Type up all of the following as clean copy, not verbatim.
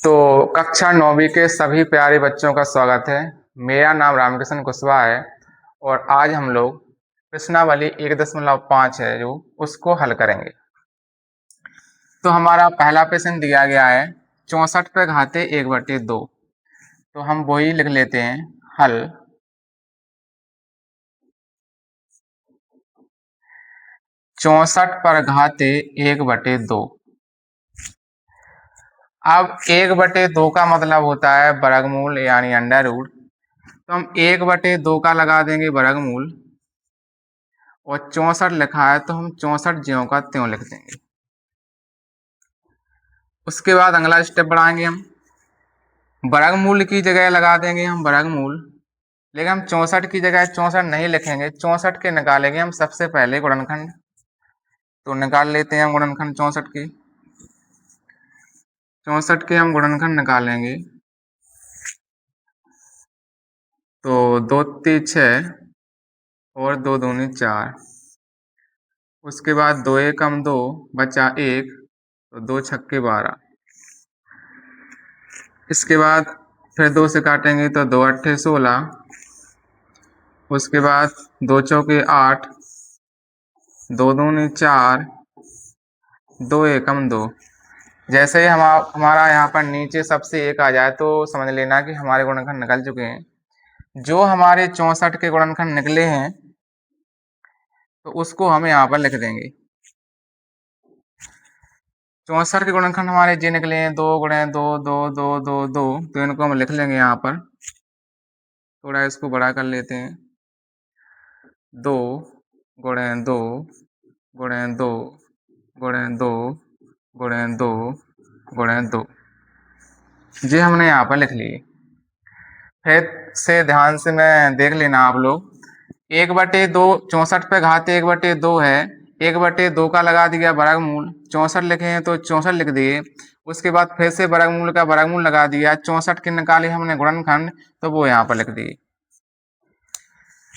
तो कक्षा 9वीं के सभी प्यारे बच्चों का स्वागत है। मेरा नाम रामकिशन कुशवाहा है और आज हम लोग प्रश्नावली 1.5 है जो उसको हल करेंगे। तो हमारा पहला प्रश्न दिया गया है 64 पे घाते 1/2। तो हम वही लिख लेते हैं हल। 64 पर घाते 1/2। अब 1/2 का मतलब होता है वर्गमूल यानी अंडर रूट। तो हम 1/2 का लगा देंगे वर्गमूल और 64 लिखा है तो हम 64 ज्यों का त्यों लिख देंगे। उसके बाद अगला स्टेप बढ़ाएंगे हम वर्गमूल की जगह लगा देंगे हम वर्गमूल, लेकिन हम 64 की जगह 64 नहीं लिखेंगे, 64 के निकालेंगे हम सबसे पहले गुणनखंड। तो निकाल लेते हैं हम गुणनखंड 64 की। 64 के हम गुणनखंड निकालेंगे तो 2 3 6 और 2 दूनी 4। उसके बाद 2 एकम 2 बचा 1 तो 2 छक्के 12। इसके बाद फिर 2 से काटेंगे तो 2 अट्ठे 16। उसके बाद 2 चौके 8, 2 दूनी 4, 2 एकम 2। जैसे ही हमारा यहाँ पर नीचे सबसे एक आ जाए तो समझ लेना कि हमारे गुणनखंड निकल चुके हैं। जो हमारे 64 के गुणनखंड निकले हैं तो उसको हम यहाँ पर लिख देंगे। 64 के गुणनखंड हमारे जे निकले हैं 2 गुणे 2 2 2 2 2। तो इनको हम लिख लेंगे यहाँ पर। थोड़ा इसको बड़ा कर लेते हैं। 2 गुणे 2 गुणे 2 गुणे 2 गुणे 2 गुणे 2। ये हमने यहाँ पर लिख लिए। फिर से ध्यान से मैं देख लेना आप लोग। 1/2 64 पे घाते 1/2 है। 1/2 का लगा दिया वर्गमूल, 64 लिखे हैं तो 64 लिख दिए। उसके बाद फिर से वर्गमूल का वर्गमूल लगा दिया, 64 के निकाले हमने गुणनखंड तो वो यहाँ पर लिख दिए।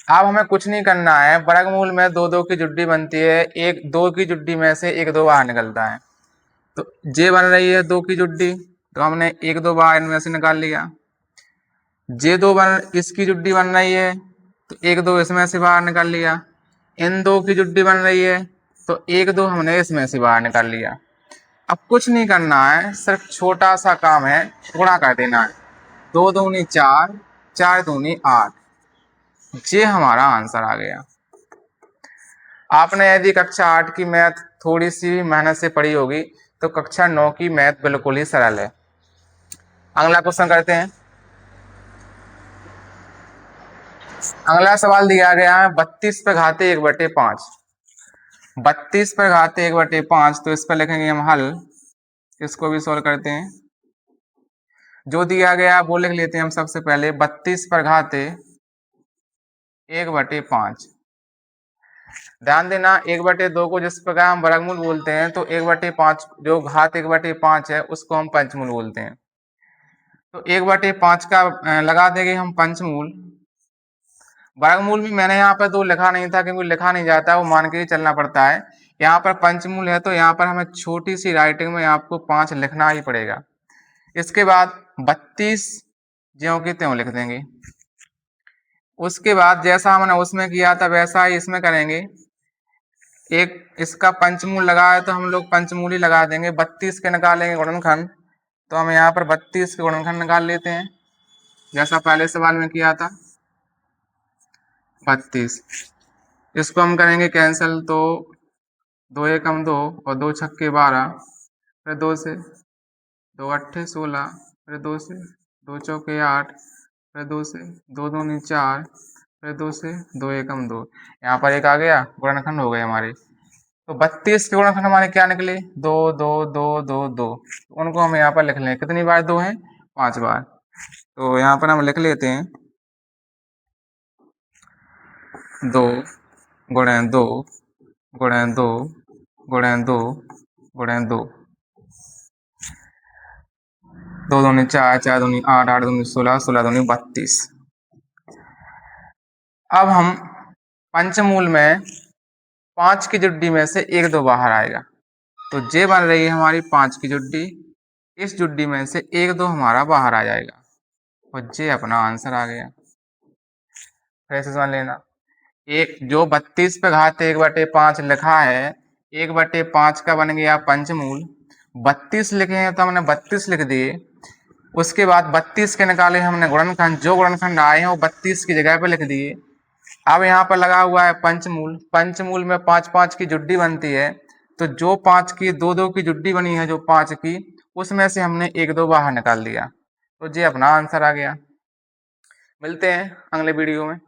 अब हमें कुछ नहीं करना है, वर्गमूल में 2 2 की जुड्डी बनती है, एक 2 की जुड्डी में से 1 2 बाहर निकलता है। तो जे बन रही है 2 की जुड्डी, तो हमने 1 2 बाहर इनमें से निकाल लिया। जे 2 इसकी जुड्डी बन रही है तो 1 2 इसमें से बाहर निकाल लिया। इन 2 की जुड्डी बन रही है तो 1 2 हमने इसमें से बाहर निकाल लिया। अब कुछ नहीं करना है, सिर्फ छोटा सा काम है, गुणा कर देना है। 2 दूनी 4, 4 दूनी 8। ये हमारा आंसर आ गया। आपने यदि कक्षा 8 की मैथ थोड़ी सी मेहनत से पढ़ी होगी तो कक्षा 9 की मैथ बिल्कुल ही सरल है। अगला क्वेश्चन करते हैं। अगला सवाल दिया गया है 32 पे घाते 1/5। 32 पे घाते 1/5, तो इस पर लिखेंगे हम हल। इसको भी सोल्व करते हैं। जो दिया गया वो लिख लेते हैं हम सबसे पहले। 32 पर घाते 1/5। ध्यान देना 1/2 को जिस प्रकार हम वर्गमूल बोलते हैं तो 1/5 जो घात 1/5 है उसको हम पंचमूल बोलते हैं। तो 1/5 का लगा देंगे हम पंचमूल। वर्गमूल में मैंने यहाँ पर 2 लिखा नहीं था क्योंकि लिखा नहीं जाता, वो मान के ही चलना पड़ता है। यहाँ पर पंचमूल है तो यहाँ पर हमें छोटी सी राइटिंग में आपको 5 लिखना ही पड़ेगा। इसके बाद 32 ज्यों की त्यों लिख देंगे। उसके बाद जैसा हमने उसमें किया था वैसा ही इसमें करेंगे। एक इसका पंचमूल लगा है तो हम लोग पंचमूल ही लगा देंगे। 32 के निकालेंगे गुणनखंड तो हम यहाँ पर 32 के गुणनखंड निकाल लेते हैं जैसा पहले सवाल में किया था। 32 इसको हम करेंगे कैंसिल तो 2 एकम 2 और 2 छक्के 12। फिर 2 से 2 अट्ठे 16, फिर 2 से 2 चौके 8, फिर 2 से 2 दूनी 4, फिर 2 से 2 एकम 2। यहाँ पर एक आ गया, गुणनखंड हो गए हमारे। तो 32 के गुणनखंड हमारे क्या निकले 2 2 2 2 2। उनको हम यहाँ पर लिख लें। कितनी बार 2 है 5 बार। तो यहाँ पर हम लिख लेते हैं 2 गुणे 2 गुणे 2 गुणे 2 गुणे 2। 2 दूनी 4, 4 दूनी 8, 8 दूनी 16, 16 दूनी 32। अब हम पंचमूल में 5 की जुड्डी में से 1 2 बाहर आएगा तो जे बन रही है हमारी 5 की जुड्डी। इस जुड्डी में से 1 2 हमारा बाहर आ जाएगा और ये अपना आंसर आ गया। फिर से समझ लेना, एक जो 32 पे घात 1/5 लिखा है, 1/5 का बन गया पंचमूल। 32 लिखे हैं तो हमने 32 लिख दिए। उसके बाद 32 के निकाले हमने गुणनखंड, जो गुणनखंड आए हैं वो 32 की जगह पे लिख दिए। अब यहाँ पर लगा हुआ है पंचमूल, पंचमूल में 5 5 की जुड्डी बनती है, तो जो 5 की 2 2 की जुड्डी बनी है, जो 5 की, उसमें से हमने 1 2 बाहर निकाल दिया, तो ये अपना आंसर आ गया। मिलते हैं अगले वीडियो में।